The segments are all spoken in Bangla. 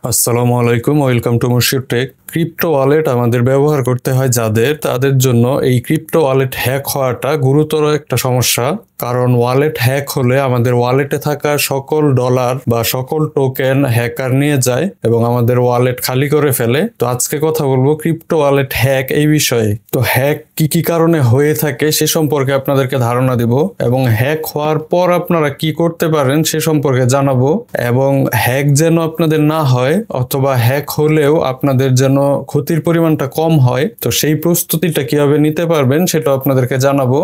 আসসালামু আলাইকুম, ওয়েলকাম টু মুর্শিদ টেক। ক্রিপ্টো ওয়ালেট আমাদের ব্যবহার করতে হয় তাদের জন্য এই ক্রিপ্টো ওয়ালেট হ্যাক হওয়াটা গুরুতর একটা সমস্যা। কারণ ওয়ালেট হ্যাক হলে আমাদের ওয়ালেটে থাকা সকল ডলার বা সকল টোকেন হ্যাকার নিয়ে যায় এবং আমাদের ওয়ালেট খালি করে ফেলে। তো আজকে কথা বলবো ক্রিপ্টো ওয়ালেট হ্যাক এই বিষয়ে। তো হ্যাক কি কি কারণে হয়ে থাকে সে সম্পর্কে আপনাদেরকে ধারণা দিব এবং হ্যাক হওয়ার পর আপনারা কি করতে পারেন সে সম্পর্কে জানাবো। এবং হ্যাক যেন আপনাদের না হয় অথবা হ্যাক হলেও আপনাদের যেন ক্ষতির পরিমাণটা কম হয়, তো সেই প্রস্তুতিটা কিভাবে নিতে পারবেন সেটা আপনাদেরকে জানাবো।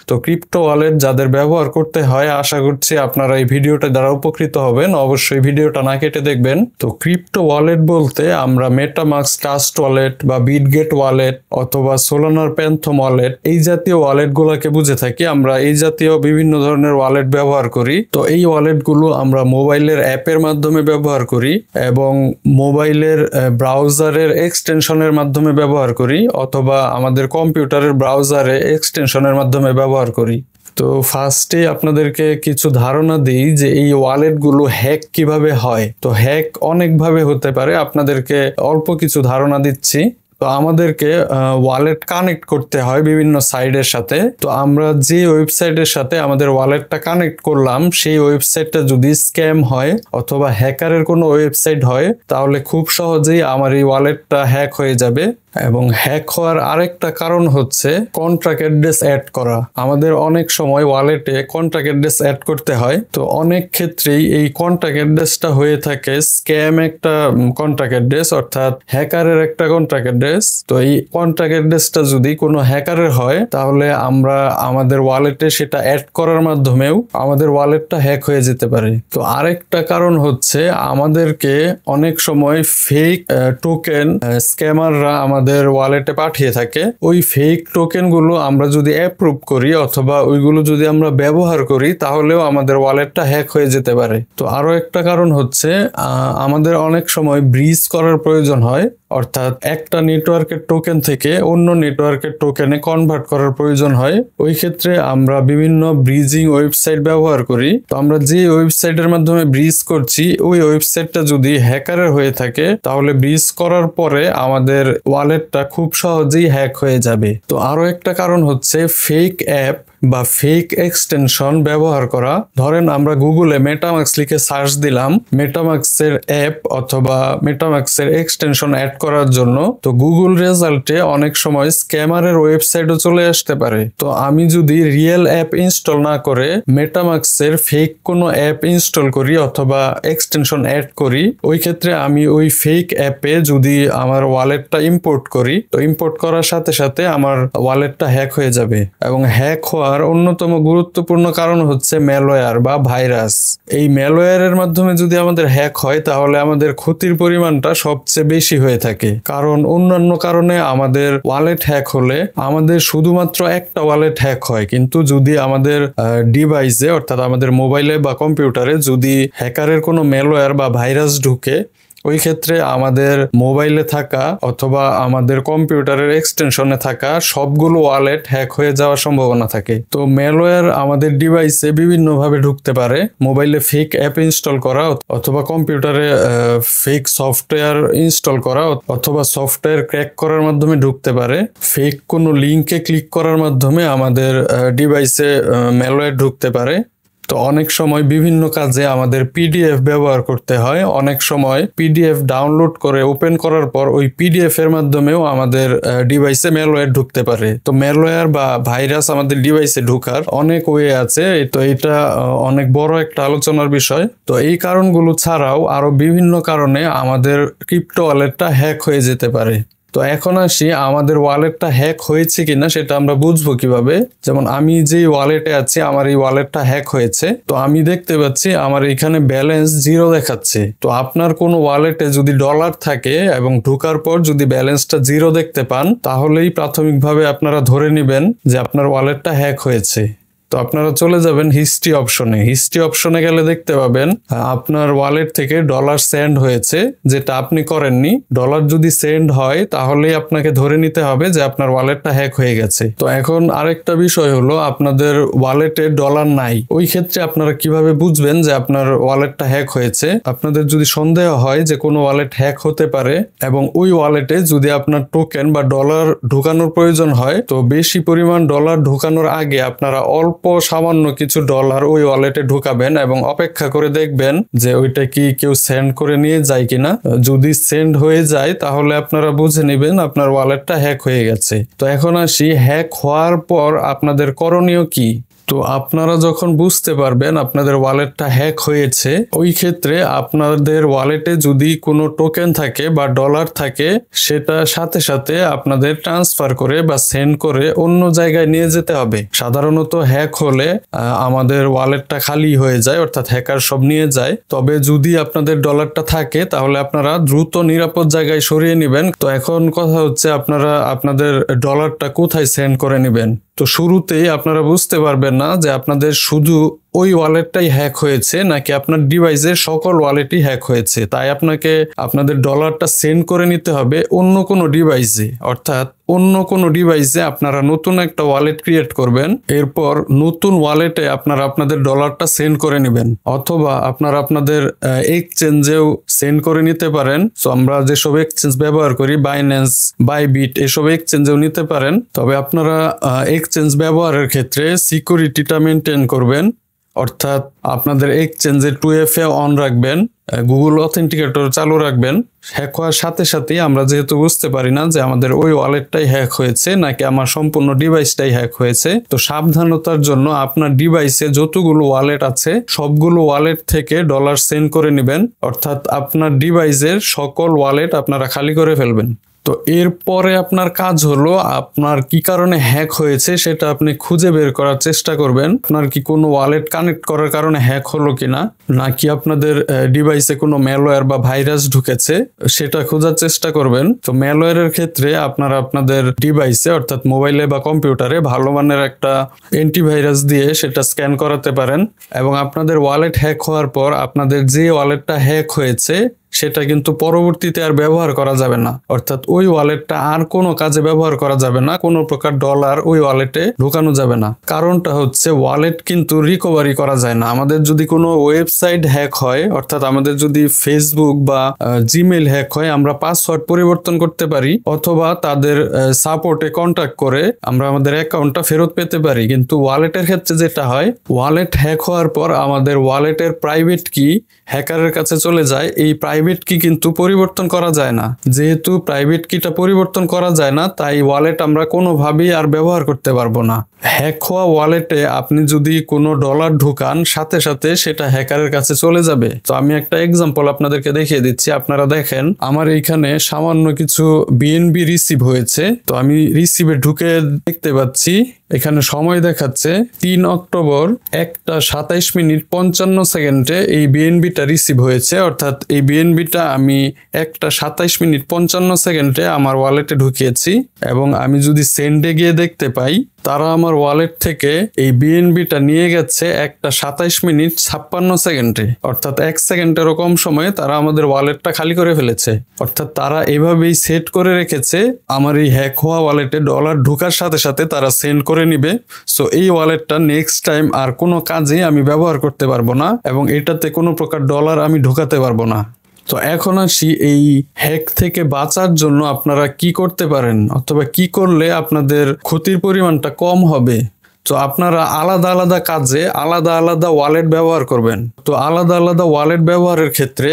তো ক্রিপ্টো ওয়ালেট যাদের ব্যবহার করতে হয়, আশা করছি আপনারা এই ভিডিওটা দ্বারা উপকৃত হবেন। অবশ্যই ভিডিওটা না কেটে দেখবেন। তো ক্রিপ্টো ওয়ালেট বলতে আমরা মেটামাস্ক ট্রাস্ট ওয়ালেট বা বিটগেট ওয়ালেট অথবা সোলানার প্যান্থম ওয়ালেট এই জাতীয় ওয়ালেট গুলাকে বুঝে থাকি। আমরা এই জাতীয় বিভিন্ন ধরনের ওয়ালেট ব্যবহার করি। তো এই ওয়ালেট গুলো আমরা মোবাইলের অ্যাপের মাধ্যমে ব্যবহার করি এবং মোবাইলের ব্রাউজারের এক্সটেনশনের মাধ্যমে ব্যবহার করি অথবা আমাদের কম্পিউটারের ব্রাউজারে এক্সটেনশনের মাধ্যমে ব্যবহার করি। তো ফার্স্টে আপনাদেরকে কিছু ধারণা দিই যে এই ওয়ালেট গুলো হ্যাক কিভাবে হয়। তো হ্যাক অনেকভাবে হতে পারে, আপনাদেরকে অল্প কিছু ধারণা দিচ্ছি। তো আমাদেরকে ওয়ালেট কানেক্ট করতে হয় বিভিন্ন সাইটের সাথে। তো আমরা যে ওয়েবসাইটের সাথে আমাদের ওয়ালেটটা কানেক্ট করলাম সেই ওয়েবসাইটটা যদি স্ক্যাম হয় অথবা হ্যাকারের কোনো ওয়েবসাইট হয়, তাহলে খুব সহজেই আমার এই ওয়ালেটটা হ্যাক হয়ে যাবে। এবং হ্যাক হওয়ার আরেকটা কারণ হচ্ছে কন্ট্রাক্ট অ্যাড্রেস অ্যাড করা। আমাদের অনেক সময় ওয়ালেটে কন্ট্রাক্ট অ্যাড্রেস অ্যাড করতে হয়। তো অনেক ক্ষেত্রেই এই কন্ট্রাক্ট অ্যাড্রেসটা হয়ে থাকে স্ক্যাম একটা কন্ট্রাক্ট অ্যাড্রেস, অর্থাৎ হ্যাকারের একটা কন্ট্রাক্ট অ্যাড্রেস। তো এই কন্ট্রাক্ট অ্যাড্রেসটা যদি কোনো হ্যাকারের হয়, তাহলে আমরা আমাদের ওয়ালেটে সেটা অ্যাড করার মাধ্যমেও আমাদের ওয়ালেটটা হ্যাক হয়ে যেতে পারে। তো আরেকটা কারণ হচ্ছে আমাদেরকে অনেক সময় ফেক টোকেন স্ক্যামাররা আমাদের ওয়ালেটে পাঠিয়ে থাকে। ওই ফেক টোকেন গুলো আমরা যদি অ্যাপ্রুভ করি অথবা ওইগুলো যদি আমরা ব্যবহার করি, তাহলেও আমাদের ওয়ালেটটা হ্যাক হয়ে যেতে পারে। তো আরো একটা কারণ হচ্ছে আমাদের অনেক সময় ব্রিজ করার প্রয়োজন হয়, অর্থাৎ একটা নেটওয়ার্কের টোকেন থেকে অন্য নেটওয়ার্কের টোকেনে কনভার্ট করার প্রয়োজন হয়। ওই ক্ষেত্রে আমরা বিভিন্ন ব্রিজিং ওয়েবসাইট ব্যবহার করি। তো আমরা যে ওয়েবসাইটের মাধ্যমে ব্রিজ করছি ওই ওয়েবসাইটটা যদি হ্যাকারের হয়ে থাকে, তাহলে ব্রিজ করার পরে আমাদের ওয়ালেটটা খুব সহজেই হ্যাক হয়ে যাবে। তো আরো একটা কারণ হচ্ছে ফেক অ্যাপ বা ফেক এক্সটেনশন ব্যবহার করা। ধরেন আমরা গুগলে মেটামাস্ক লিখে সার্চ দিলাম মেটামাস্কের অ্যাপ অথবা মেটামাস্কের এক্সটেনশন অ্যাড করার জন্য। তো গুগল রেজাল্টে অনেক সময় স্ক্যামারের ওয়েবসাইটও চলে আসতে পারে। তো আমি যদি রিয়েল অ্যাপ ইনস্টল না করে মেটামাস্কের ফেক কোনো অ্যাপ ইনস্টল করি অথবা এক্সটেনশন অ্যাড করি, ওই ক্ষেত্রে আমি ওই ফেক অ্যাপে যদি আমার ওয়ালেটটা ইম্পোর্ট করি, তো ইম্পোর্ট করার সাথে সাথে আমার ওয়ালেটটা হ্যাক হয়ে যাবে। এবং হ্যাক হওয়ার অন্যতম গুরুত্বপূর্ণ কারণ হচ্ছে ম্যালওয়্যার বা ভাইরাস। এই ম্যালওয়্যারের মাধ্যমে যদি আমাদের হ্যাক হয়, তাহলে আমাদের ক্ষতির পরিমাণটা সবচেয়ে বেশি হয়ে থাকে। কারণ অন্যান্য কারণে আমাদের ওয়ালেট হ্যাক হলে আমাদের শুধুমাত্র একটা ওয়ালেট হ্যাক হয়, কিন্তু যদি আমাদের ডিভাইসে অর্থাৎ আমাদের মোবাইলে বা কম্পিউটারে যদি হ্যাকারের কোনো ম্যালওয়্যার বা ভাইরাস ঢুকে, ওই ক্ষেত্রে আমাদের মোবাইলে থাকা অথবা আমাদের কম্পিউটারের এক্সটেনশনে থাকা সবগুলো ওয়ালেট হ্যাক হয়ে যাওয়ার সম্ভাবনা থাকে। তো ম্যালওয়্যার আমাদের ডিভাইসে বিভিন্নভাবে ঢুকতে পারে। মোবাইলে ফেক অ্যাপ ইনস্টল করা অথবা কম্পিউটারে ফেক সফটওয়্যার ইনস্টল করা অথবা সফটওয়্যার ক্র্যাক করার মাধ্যমে ঢুকতে পারে। ফেক কোনো লিঙ্কে ক্লিক করার মাধ্যমে আমাদের ডিভাইসে ম্যালওয়্যার ঢুকতে পারে। তো অনেক সময় বিভিন্ন কাজে আমাদের পিডিএফ ব্যবহার করতে হয়। অনেক সময় পিডিএফ ডাউনলোড করে ওপেন করার পর ওই পিডিএফ এর মাধ্যমেও আমাদের ডিভাইসে ম্যালওয়্যার ঢুকতে পারে। তো ম্যালওয়্যার বা ভাইরাস আমাদের ডিভাইসে ঢোকার অনেক ওয়ে আছে। তো এটা অনেক বড় একটা আলোচনার বিষয়। তো এই কারণগুলো ছাড়াও আরো বিভিন্ন কারণে আমাদের ক্রিপ্টো ওয়ালেটটা হ্যাক হয়ে যেতে পারে। তো এখন আসি আমাদের ওয়ালেটটা হ্যাক হয়েছে কিনা সেটা আমরা বুঝবো কিভাবে। যেমন আমি যে ওয়ালেটে আছি, আমার এই ওয়ালেটটা হ্যাক হয়েছে। তো আমি দেখতে পাচ্ছি আমার এখানে ব্যালেন্স 0 দেখাচ্ছে। তো আপনার কোনো ওয়ালেটে যদি ডলার থাকে এবং ঢোকার পর যদি ব্যালেন্সটা 0 দেখতে পান, তাহলেই প্রাথমিকভাবে আপনারা ধরে নেবেন যে আপনার ওয়ালেটটা হ্যাক হয়েছে। তো আপনারা চলে যাবেন হিস্ট্রি অপশনে। হিস্ট্রি অপশনে গেলে দেখতে পাবেন আপনার ওয়ালেট থেকে ডলার সেন্ড হয়েছে, যেটা আপনি করেননি। ডলার যদি সেন্ড হয় তাহলেই আপনাকে ধরে নিতে হবে যে আপনার ওয়ালেটটা হ্যাক হয়ে গেছে। তো এখন আরেকটা বিষয় হলো, আপনাদের ওয়ালেটে ডলার নাই, ওই ক্ষেত্রে আপনারা কিভাবে বুঝবেন যে আপনার ওয়ালেটটা হ্যাক হয়েছে? আপনাদের যদি সন্দেহ হয় যে কোনো ওয়ালেট হ্যাক হতে পারে এবং ওই ওয়ালেটে যদি আপনার টোকেন বা ডলার ঢোকানোর প্রয়োজন হয়, তো বেশি পরিমাণ ডলার ঢোকানোর আগে আপনারা অল্প সামান্য কিছু ডলার ওই ওয়ালেটে ঢোকাবেন এবং অপেক্ষা করে দেখবেন যে ওইটা কি কেউ সেন্ড করে নিয়ে যায় কিনা। যদি সেন্ড হয়ে যায় তাহলে আপনারা বুঝে নেবেন আপনার ওয়ালেটটা হ্যাক হয়ে গেছে। তো এখন আসি, হ্যাক হওয়ার পর আপনাদের করণীয় কি? তো আপনারা যখন বুঝতে পারবেন আপনাদের ওয়ালেটটা হ্যাক হয়েছে, ওই ক্ষেত্রে আপনাদের ওয়ালেটে যদি কোনো টোকেন থাকে বা ডলার থাকে, সেটা সাথে সাথে আপনাদের ট্রান্সফার করে বা সেন্ড করে অন্য জায়গায় নিয়ে যেতে হবে। সাধারণত হ্যাক হলে আমাদের ওয়ালেটটা খালি হয়ে যায়, অর্থাৎ হ্যাকার সব নিয়ে যায়। তবে যদি আপনাদের ডলারটা থাকে তাহলে আপনারা দ্রুত নিরাপদ জায়গায় সরিয়ে নেবেন। তো এখন কথা হচ্ছে, আপনারা আপনাদের ডলারটা কোথায় সেন্ড করে নেবেন? তো শুরুতেই আপনারা বুঝতে পারবেন না যে আপনাদের শুধু ওই ওয়ালেটটাই হ্যাক হয়েছে নাকি আপনার ডিভাইসের সকল ওয়ালেটই হ্যাক হয়েছে। তাই আপনাকে আপনাদের ডলারটা সেন্ড করে নিতে হবে অন্য কোনো ডিভাইসে, অর্থাৎ অন্য কোনো ডিভাইসে আপনারা নতুন একটা ওয়ালেট ক্রিয়েট করবেন। এরপর নতুন ওয়ালেটে আপনারা আপনাদের ডলারটা সেন্ড করে নেবেন, অথবা আপনারা আপনাদের এক্সচেঞ্জেও সেন্ড করে নিতে পারেন। তো আমরা যেসব এক্সচেঞ্জ ব্যবহার করি, বাইন্যান্স, বাইবিট, এসব এক্সচেঞ্জেও নিতে পারেন। তবে আপনারা এক্সচেঞ্জ ব্যবহারের ক্ষেত্রে সিকিউরিটিটা মেনটেন করবেন, অর্থাৎ আপনাদের এক্সচেঞ্জে 2FA অন রাখবেন, গুগল অথেন্টিকেটর চালু রাখবেন। হ্যাক হওয়ার সাথে সাথেই আমরা যেহেতু বুঝতে পারি না যে আমাদের ওই ওয়ালেটটাই হ্যাক হয়েছে নাকি আমার সম্পূর্ণ ডিভাইসটাই হ্যাক হয়েছে, তো সাবধানতার জন্য আপনার ডিভাইসে যতগুলো ওয়ালেট আছে সবগুলো ওয়ালেট থেকে ডলার সেন্ড করে নেবেন, অর্থাৎ আপনার ডিভাইসের সকল ওয়ালেট আপনারা খালি করে ফেলবেন। তো এরপরে আপনার কাজ হলো, আপনার কি কারণে হ্যাক হয়েছে সেটা আপনি খুঁজে বের করার চেষ্টা করবেন। আপনার কি কোনো ওয়ালেট কানেক্ট করার কারণে হ্যাক হলো কিনা, নাকি আপনাদের ডিভাইসে কোনো ম্যালওয়্যার বা ভাইরাস ঢুকেছে, সেটা খোঁজার চেষ্টা করবেন। তো ম্যালওয়্যারের ক্ষেত্রে আপনারা আপনাদের ডিভাইসে, অর্থাৎ মোবাইলে বা কম্পিউটারে ভালো মানের একটা অ্যান্টিভাইরাস দিয়ে সেটা স্ক্যান করাতে পারেন। এবং আপনাদের ওয়ালেট হ্যাক হওয়ার পর আপনাদের যে ওয়ালেটটা হ্যাক হয়েছে সেটা কিন্তু পরবর্তীতে আর ব্যবহার করা যাবে না, অর্থাৎ ওই ওয়ালেটটা আর কোনো কাজে ব্যবহার করা যাবে না, কোনো প্রকার ডলার ওই ওয়ালেটে ঢোকানো যাবে না। কারণটা হচ্ছে, ওয়ালেট কিন্তু রিকভারি করা যায় না। আমাদের যদি কোনো ওয়েবসাইট হ্যাক হয়, অর্থাৎ আমাদের যদি ফেসবুক বা জিমেইল হ্যাক হয়, আমরা পাসওয়ার্ড পরিবর্তন করতে পারি অথবা তাদের সাপোর্টে কন্ট্যাক্ট করে আমরা আমাদের অ্যাকাউন্টটা ফেরত পেতে পারি। কিন্তু ওয়ালেটের ক্ষেত্রে যেটা হয়, ওয়ালেট হ্যাক হওয়ার পর আমাদের ওয়ালেটের প্রাইভেট কি হ্যাকারের কাছে চলে যায়। এই প্রাইভেট কি কিন্তু পরিবর্তন করা যায় না। যেহেতু প্রাইভেট কিটা পরিবর্তন করা যায় না, তাই ওয়ালেট আমরা কোনোভাবেই আর ব্যবহার করতে পারবো না। হ্যাক হওয়া ওয়ালেটে আপনি যদি কোনো ডলার ঢুকান, সাথে সাথে সেটা হ্যাকারের কাছে চলে যাবে। তো আমি একটা এক্সাম্পল আপনাদেরকে দেখিয়ে দিচ্ছি। আপনারা দেখেন, আমার এইখানে সামান্য কিছু বিএনবি রিসিভ হয়েছে। তো আমি রিসিভে ঢুকে দেখতে পাচ্ছি এখানে সময় দেখাচ্ছে 3 অক্টোবর 1:27:55 এই বিএনবিটা রিসিভ হয়েছে, অর্থাৎ এই বিএনবিটা আমি 1:27:55 আমার ওয়ালেটে ঢুকিয়েছি। এবং আমি যদি সেন্ডে গিয়ে দেখতে পাই, তারা আমার ওয়ালেট থেকে এই বিএনবিটা নিয়ে গেছে 1:27:56, অর্থাৎ 1 সেকেন্ডেরও কম সময়ে তারা আমাদের ওয়ালেটটা খালি করে ফেলেছে। অর্থাৎ তারা এভাবেই সেট করে রেখেছে আমার এই হ্যাক হওয়া ওয়ালেটে ডলার ঢোকার সাথে সাথে তারা সেন্ড করে নিবে। সো এই ওয়ালেটটা নেক্সট টাইম আর কোনো কাজে আমি ব্যবহার করতে পারবো না এবং এটাতে কোনো প্রকার ডলার আমি ঢোকাতে পারবো না। তো এখন আসি, এই হ্যাক থেকে বাঁচার জন্য আপনারা কি করতে পারেন অথবা কি করলে আপনাদের ক্ষতির পরিমাণটা কম হবে। তো আপনারা আলাদা আলাদা কাজে আলাদা আলাদা ওয়ালেট ব্যবহার করবেন। তো আলাদা আলাদা ওয়ালেট ব্যবহারের ক্ষেত্রে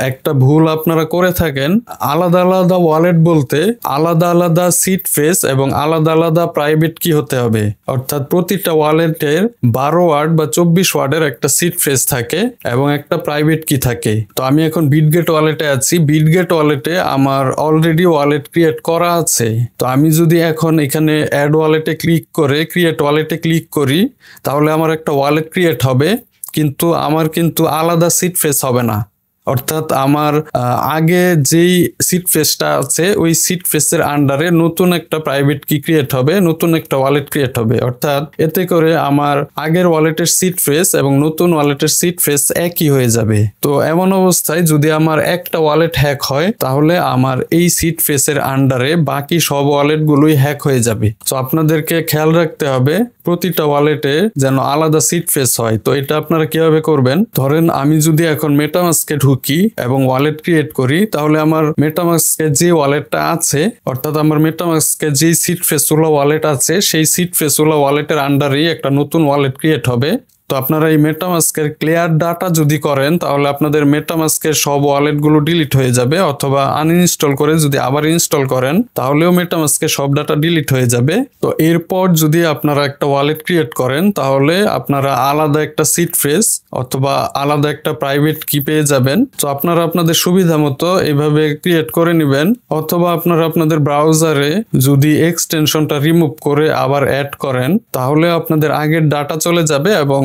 একটা ভুল আপনারা করে থাকেন। আলাদা আলাদা ওয়ালেট বলতে আলাদা আলাদা সিড ফ্রেজ এবং আলাদা আলাদা প্রাইভেট কি হতে হবে, অর্থাৎ প্রতিটা ওয়ালেটের 12 ওয়ার্ড বা 24 ওয়ার্ডের একটা সিড ফ্রেজ থাকে এবং একটা প্রাইভেট কি থাকে। তো আমি এখন বিটগেট ওয়ালেটে আছি। বিটগেট ওয়ালেটে আমার অলরেডি ওয়ালেট ক্রিয়েট করা আছে। তো আমি যদি এখন এখানে অ্যাড ওয়ালেটে ক্লিক করে ক্রিয়েট ওয়ালেটে ক্লিক করি, তাহলে আমার একটা ওয়ালেট ক্রিয়েট হবে, কিন্তু আমার কিন্তু আলাদা সিড ফ্রেজ হবে না। অর্থাৎ আমার আগে যেই সিট ফেসটা আছে ওই সিট ফেসের আন্ডারে নতুন একটা প্রাইভেট কি ক্রিয়েট হবে, নতুন একটা ওয়ালেট ক্রিয়েট হবে। অর্থাৎ এতে করে আমার আগের ওয়ালেটের সিট ফেস এবং নতুন ওয়ালেটের সিট ফেস একই হয়ে যাবে। তো এমন অবস্থায় যদি আমার একটা ওয়ালেট হ্যাক হয় তাহলে আমার এই সিট ফেসের আন্ডারে বাকি সব ওয়ালেট গুলোই হ্যাক হয়ে যাবে। তো আপনাদেরকে খেয়াল রাখতে হবে প্রতিটা ওয়ালেটে যেন আলাদা সিট ফেস হয়। তো এটা আপনারা কিভাবে করবেন, ধরেন আমি যদি এখন মেটামাস্কে ঢুকি এবং ওয়ালেট ক্রিয়েট করি, তাহলে আমার মেটামাস্কে যে ওয়ালেটটা আছে অর্থাৎ আমার মেটামাস্কে যে সিট ফেসওয়ালা ওয়ালেট আছে সেই সিট ফেসওয়ালা ওয়ালেটের আন্ডারেই একটা নতুন ওয়ালেট ক্রিয়েট হবে। তো আপনারা এই মেটামাস্কের ক্লিয়ার ডাটা যদি করেন তাহলে আপনাদের মেটামাস্কের সব ওয়ালেট গুলো ডিলিট হয়ে যাবে, অথবা আনইনস্টল করে যদি আবার ইনস্টল করেন তাহলেও মেটামাস্কের সব ডাটা ডিলিট হয়ে যাবে। তো এরপর যদি আপনারা একটা ওয়ালেট ক্রিয়েট করেন তাহলে আপনারা আলাদা একটা সিট ফ্রেজ অথবা আলাদা একটা প্রাইভেট কি পেয়ে যাবেন। তো আপনারা আপনাদের সুবিধা মতো এইভাবে ক্রিয়েট করে নেবেন, অথবা আপনারা আপনাদের ব্রাউজারে যদি এক্সটেনশনটা রিমুভ করে আবার অ্যাড করেন তাহলে আপনাদের আগের ডাটা চলে যাবে এবং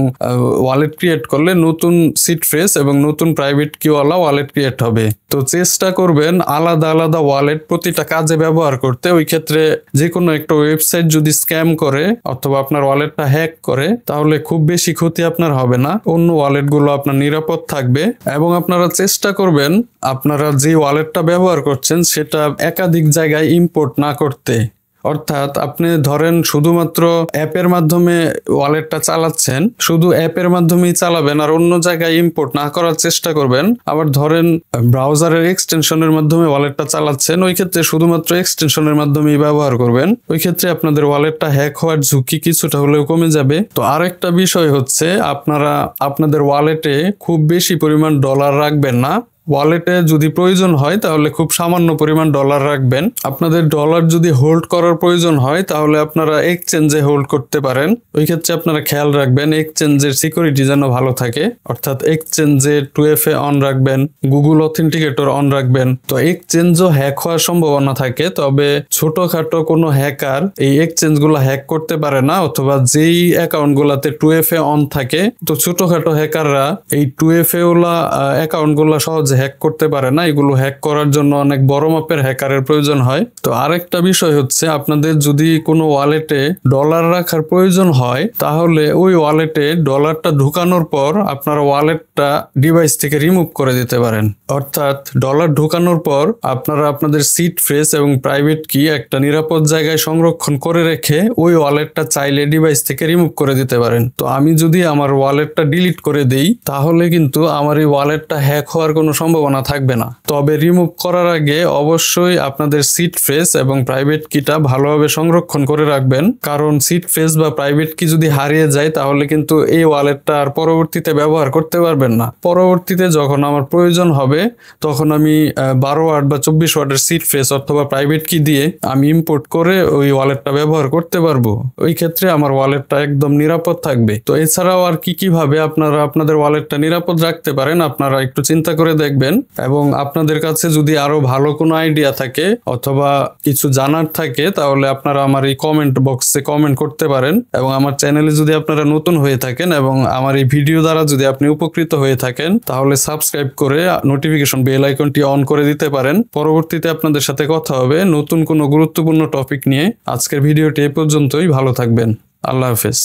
ওয়ালেট ক্রিয়েট করলে নতুন সিট ফ্রেজ এবং নতুন প্রাইভেট কিওয়ালা ওয়ালেট ক্রিয়েট হবে। তো চেষ্টা করবেন আলাদা আলাদা ওয়ালেট প্রতিটা কাজে ব্যবহার করতে। ওই ক্ষেত্রে যে কোনো একটা ওয়েবসাইট যদি স্ক্যাম করে অথবা আপনার ওয়ালেটটা হ্যাক করে তাহলে খুব বেশি ক্ষতি আপনার হবে না, অন্য ওয়ালেট গুলো আপনার নিরাপদ থাকবে। এবং আপনারা চেষ্টা করবেন আপনারা যে ওয়ালেটটা ব্যবহার করছেন সেটা একাধিক জায়গায় ইম্পোর্ট না করতে। অর্থাৎ আপনি ধরেন শুধুমাত্র অ্যাপের মাধ্যমে ওয়ালেটটা চালাচ্ছেন, শুধু অ্যাপের মাধ্যমেই চালাবেন আর অন্য জায়গায় ইম্পোর্ট না করার চেষ্টা করবেন। আবার ধরেন ব্রাউজারের এক্সটেনশনের মাধ্যমে ওয়ালেটটা চালাচ্ছেন, ওই ক্ষেত্রে শুধুমাত্র এক্সটেনশনের মাধ্যমেই ব্যবহার করবেন। ওই ক্ষেত্রে আপনাদের ওয়ালেটটা হ্যাক হওয়ার ঝুঁকি কিছুটা হলেও কমে যাবে। তো আরেকটা বিষয় হচ্ছে আপনারা আপনাদের ওয়ালেটে খুব বেশি পরিমাণ ডলার রাখবেন না। ওয়ালেটে যদি প্রয়োজন হয় তাহলে খুব সামান্য পরিমাণ ডলার রাখবেন। আপনাদের ডলার যদি হোল্ড করার প্রয়োজন হয় তাহলে আপনারা এক্সচেঞ্জে হোল্ড করতে পারেন। ওই ক্ষেত্রে আপনারা খেয়াল রাখবেন এক্সচেঞ্জের সিকিউরিটি যেন ভালো থাকে, অর্থাৎ এক্সচেঞ্জে 2FA অন রাখবেন, গুগল অথেন্টিকেটর অন রাখবেন। তো এক্সচেঞ্জও হ্যাক হওয়ার সম্ভাবনা থাকে, তবে ছোটখাটো কোনো হ্যাকার এই এক্সচেঞ্জ গুলো হ্যাক করতে পারে না, অথবা যেই অ্যাকাউন্ট গুলাতে 2FA অন থাকে তো ছোটখাটো হ্যাকাররা এই 2FA ওলা অ্যাকাউন্ট গুলা সহজে হ্যাক করতে পারে না। এগুলো হ্যাক করার জন্য অনেক বড় মাপের হ্যাকারের প্রয়োজন হয়। তো আরেকটা বিষয় হচ্ছে আপনাদের যদি কোনো ওয়ালেটে ডলার রাখার প্রয়োজন হয় তাহলে ওই ওয়ালেটে ডলারটা ঢুকানোর পর আপনারা ওয়ালেটটা ডিভাইস থেকে রিমুভ করে দিতে পারেন। অর্থাৎ ডলার ঢুকানোর পর আপনারা আপনাদের সিট ফ্রেজ এবং প্রাইভেট কি একটা নিরাপদ জায়গায় সংরক্ষণ করে রেখে ওই ওয়ালেটটা চাইলে ডিভাইস থেকে রিমুভ করে দিতে পারেন। তো আমি যদি আমার ওয়ালেটটা ডিলিট করে দেই তাহলে কিন্তু আমার এই ওয়ালেটটা হ্যাক হওয়ার কোনো সম্ভাবনা থাকবে না। তবে রিমুভ করার আগে অবশ্যই আপনাদের সিট ফ্রেজ এবং প্রাইভেট কিটা ভালোভাবে সংরক্ষণ করে রাখবেন, কারণ সিট ফ্রেজ বা প্রাইভেট কি যদি হারিয়ে যায় তাহলে কিন্তু এই ওয়ালেটটা আর পরবর্তীতে ব্যবহার করতে পারবেন না। পরবর্তীতে যখন আমার প্রয়োজন হবে তখন আমি 12 ওয়াট বা 24 ওয়াটের সিট ফ্রেজ অথবা প্রাইভেট কি দিয়ে আমি ইম্পোর্ট করে ওই ওয়ালেটটা ব্যবহার করতে পারবো। ওই ক্ষেত্রে আমার ওয়ালেটটা একদম নিরাপদ থাকবে। তো এছাড়াও আর কিভাবে আপনারা আপনাদের ওয়ালেটটা নিরাপদ রাখতে পারেন আপনারা একটু চিন্তা করে দেখবেন। এবং আপনাদের কাছে যদি আরো ভালো কোনো আইডিয়া থাকে অথবা কিছু জানার থাকে তাহলে আপনারা আমার এই কমেন্ট বক্সে কমেন্ট করতে পারেন। এবং আমার চ্যানেলে যদি আপনারা নতুন হয়ে থাকেন এবং আমার এই ভিডিও দ্বারা যদি আপনি উপকৃত হয়ে থাকেন তাহলে সাবস্ক্রাইব করে নোটিফিকেশন বেল আইকনটি অন করে দিতে পারেন। পরবর্তীতে আপনাদের সাথে কথা হবে নতুন কোনো গুরুত্বপূর্ণ টপিক নিয়ে। আজকের ভিডিওটি এই পর্যন্তই। ভালো থাকবেন। আল্লাহ হাফেজ।